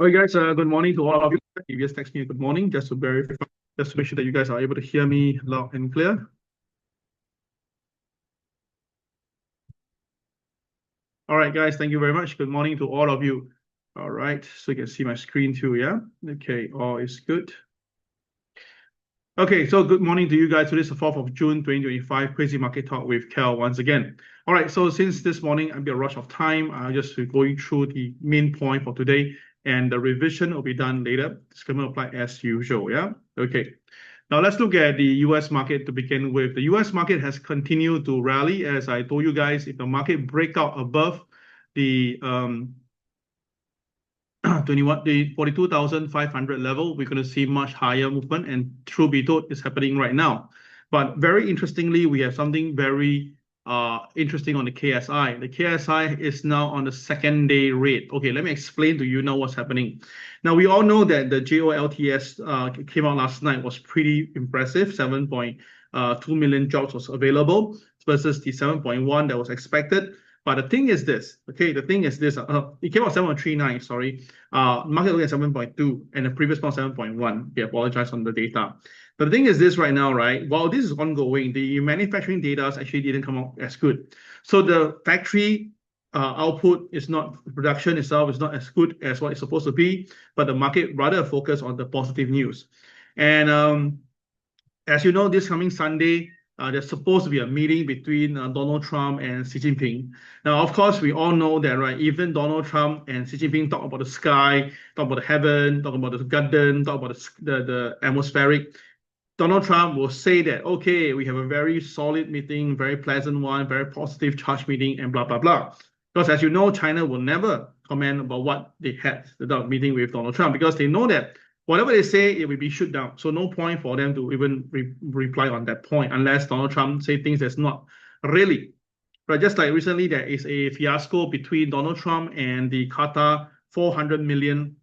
All right, guys, good morning to all of you. If you just text me good morning, just to verify, just to make sure that you guys are able to hear me loud and clear. All right, guys, thank you very much. Good morning to all of you. All right, so you can see my screen too, yeah? Okay, all is good. Okay, so good morning to you guys. Today is the 4th of June, 2025, CRAZII Market Talk with KEL once again. All right, so since this morning, I'll be a rush of time. I'll just be going through the main point for today, and the revision will be done later. Disclaimer apply as usual, yeah? Okay. Now let's look at the US market to begin with. The US market has continued to rally. As I told you guys, if the market break out above the 42,500 level, we're going to see much higher movement, and truth be told, it's happening right now. But very interestingly, we have something very interesting on the KSI. The KSI is now on the second day rate. Okay, let me explain to you now what's happening. Now, we all know that the JOLTS came out last night, was pretty impressive. 7.2 million jobs was available versus the 7.1 that was expected. But the thing is this, okay, it came out 7.39, sorry. Market looking at 7.2 and the previous one 7.1. We apologize on the data. But the thing is this right now, right? While this is ongoing, the manufacturing data actually didn't come out as good. So the factory output is not, production itself is not as good as what it's supposed to be, but the market rather focus on the positive news. And as you know, this coming Sunday, there's supposed to be a meeting between Donald Trump and Xi Jinping. Now, of course, we all know that, right? Even Donald Trump and Xi Jinping talk about the sky, talk about the heaven, talk about the garden, talk about the atmospheric. Donald Trump will say that, okay, we have a very solid meeting, very pleasant one, very positive charge meeting, and blah, blah, blah. Because as you know, China will never comment about what they had the meeting with Donald Trump, because they know that whatever they say, it will be shut down. So no point for them to even reply on that point unless Donald Trump say things that's not really. But just like recently, there is a fiasco between Donald Trump and the Qatar 400 million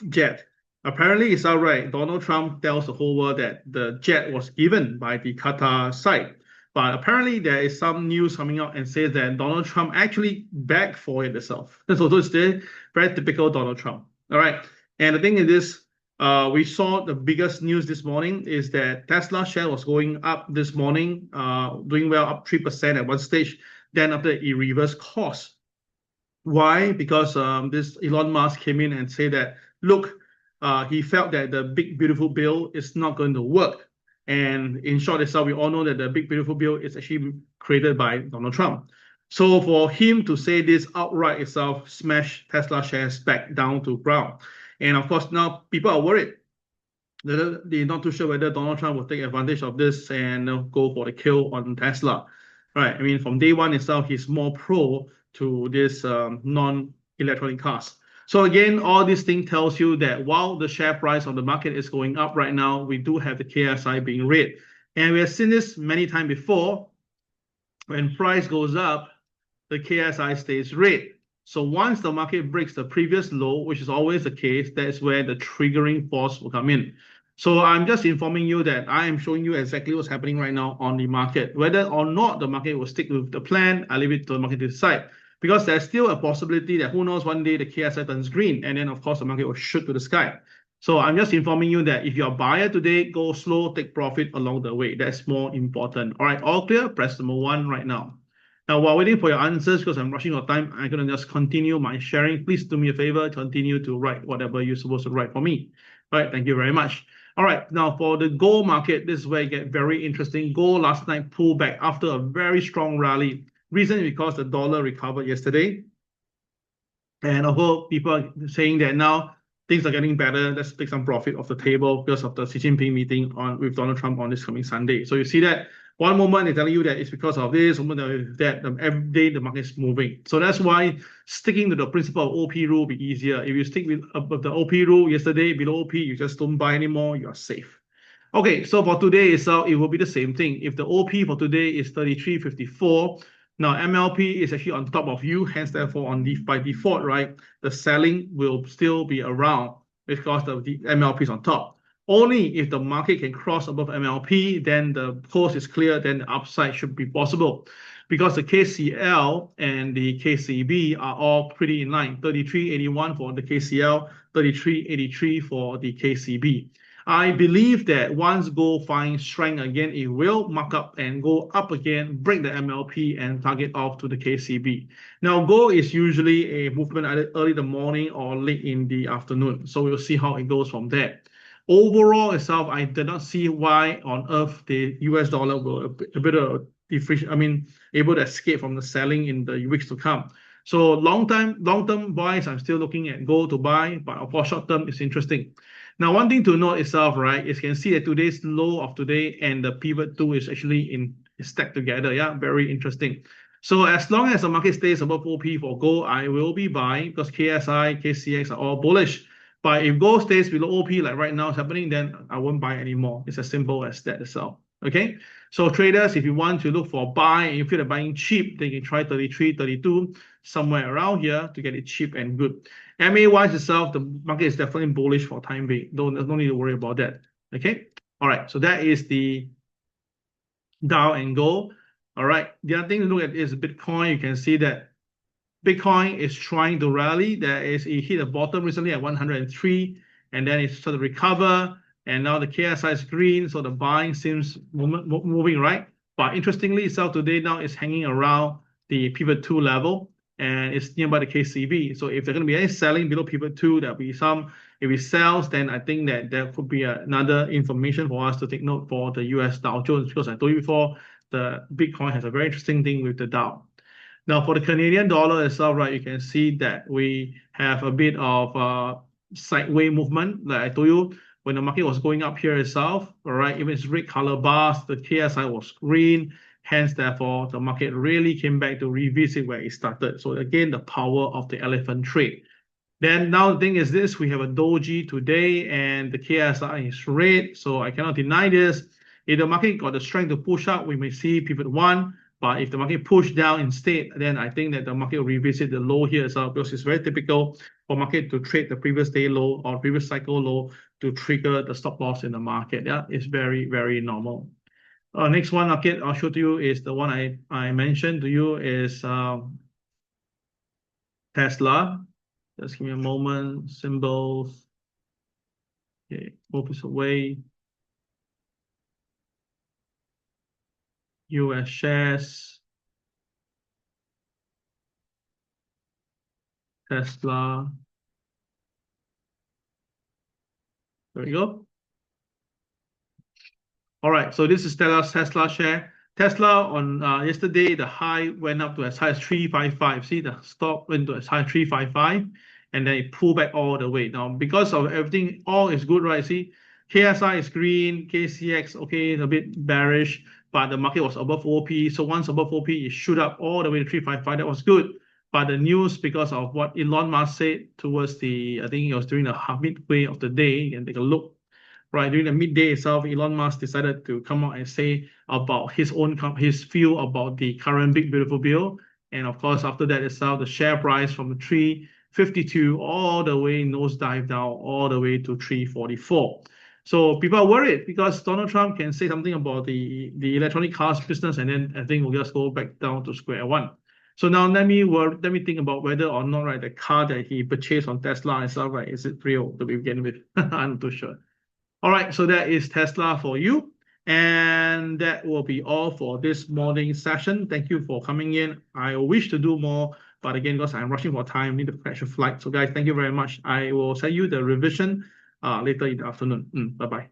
jet. Apparently, it's all right. Donald Trump tells the whole world that the jet was given by the Qatar side. But apparently, there is some news coming out and says that Donald Trump actually begged for it himself. So it's very typical Donald Trump. All right. And the thing is this, we saw the biggest news this morning is that Tesla share was going up this morning, doing well, up 3% at one stage. Then after it reversed course. Why? Because this Elon Musk came in and said that, look, he felt that the big beautiful bill is not going to work. And in short itself, we all know that the big beautiful bill is actually created by Donald Trump. So for him to say this outright itself, smash Tesla shares back down to ground. And of course, now people are worried. They're not too sure whether Donald Trump will take advantage of this and go for the kill on Tesla. Right? I mean, from day one itself, he's more pro to this non-electronic cars. So again, all this thing tells you that while the share price of the market is going up right now, we do have the KSI being red. And we have seen this many times before. When price goes up, the KSI stays red. So once the market breaks the previous low, which is always the case, that's where the triggering force will come in. So I'm just informing you that I am showing you exactly what's happening right now on the market. Whether or not the market will stick with the plan, I leave it to the market to decide. Because there's still a possibility that who knows, one day the KSI turns green, and then of course the market will shoot to the sky. So I'm just informing you that if you're a buyer today, go slow, take profit along the way. That's more important. All right, all clear? Press number 1 right now. Now, while waiting for your answers, because I'm rushing out of time, I'm going to just continue my sharing. Please do me a favor, continue to write whatever you're supposed to write for me. All right, thank you very much. All right, now for the gold market, this is where it gets very interesting. Gold last night pulled back after a very strong rally. Reason is because the dollar recovered yesterday. And although people are saying that now things are getting better, let's take some profit off the table because of the Xi Jinping meeting with Donald Trump on this coming Sunday. So you see that one moment they're telling you that it's because of this, one moment that every day the market is moving. So that's why sticking to the principle of OP rule will be easier. If you stick with the OP rule yesterday, below OP, you just don't buy anymore, you're safe. Okay, so for today itself, it will be the same thing. If the OP for today is 33.54, now MLP is actually on top of you, hence therefore by default, right, the selling will still be around because the MLP is on top. Only if the market can cross above MLP, then the course is clear, then the upside should be possible. because the KCL and the KCB are all pretty in line. 33.81 for the KCL, 33.83 for the KCB. I believe that once gold finds strength again, it will mark up and go up again, break the MLP and target off to the KCB. Now, gold is usually a movement either early in the morning or late in the afternoon. So we'll see how it goes from there. Overall itself, I did not see why on earth the US dollar will a bit of able to escape from the selling in the weeks to come. So long-term buys, I'm still looking at gold to buy, but for short term, it's interesting. Now, one thing to note itself, right, is you can see that today's low of today and the pivot 2 is actually stacked together. Yeah, very interesting. So as long as the market stays above OP for gold, I will be buying because KSI, KCX are all bullish. But if gold stays below OP, like right now is happening, then I won't buy anymore. It's as simple as that itself. Okay. So traders, if you want to look for buy and you feel like buying cheap, then you can try 33, 32, somewhere around here to get it cheap and good. MA wise itself, the market is definitely bullish for time being. There's no need to worry about that. Okay. All right. So that is the Dow and gold. All right. The other thing to look at is Bitcoin. You can see that Bitcoin is trying to rally. It hit a bottom recently at 103, and then it started to recover. And now the KSI is green, so the buying seems moving right. But interestingly, itself today now is hanging around the pivot 2 level, and it's nearby the KCB. So if there's going to be any selling below pivot 2, there'll be some. If it sells, then I think that there could be another information for us to take note for the US Dow Jones, because I told you before, the Bitcoin has a very interesting thing with the Dow. Now, for the Canadian dollar itself, right, you can see that we have a bit of sideways movement. Like I told you, when the market was going up here itself, all right, even its red color bars, the KSI was green. Hence, therefore, the market really came back to revisit where it started. So again, the power of the elephant trade. Then now the thing is this, we have a doji today and the KSI is red. So I cannot deny this. If the market got the strength to push up, we may see pivot 1. But if the market push down instead, then I think that the market will revisit the low here as well, because it's very typical for market to trade the previous day low or previous cycle low to trigger the stop loss in the market. Yeah, it's very, very normal. Next one market I'll show to you is the one I mentioned to you is Tesla. Just give me a moment. Symbols. Okay, move this away. US shares. Tesla. There we go. All right, so this is Tesla share. Tesla on yesterday, the high went up to as high as 355. See, the stock went to as high as 355, and then it pulled back all the way. Now, because of everything, all is good, right? See, KSI is green, KCX, okay, a bit bearish, but the market was above OP. So once above OP, it shoot up all the way to 355. That was good. But the news, because of what Elon Musk said towards I think it was during the midway of the day, you can take a look. Right, during the midday itself, Elon Musk decided to come out and say about his view about the current big beautiful bill. And of course, after that itself, the share price from 352 all the way nosedive down all the way to 344. So people are worried because Donald Trump can say something about the electronic cars business, and then I think we'll just go back down to square one. So now let me think about whether or not, right, the car that he purchased on Tesla and stuff, right, is it real to begin with? I'm not too sure. All right, so that is Tesla for you. And that will be all for this morning session. Thank you for coming in. I wish to do more, but again, because I'm rushing for time, need to catch a flight. So guys, thank you very much. I will send you the revision later in the afternoon. Bye-bye.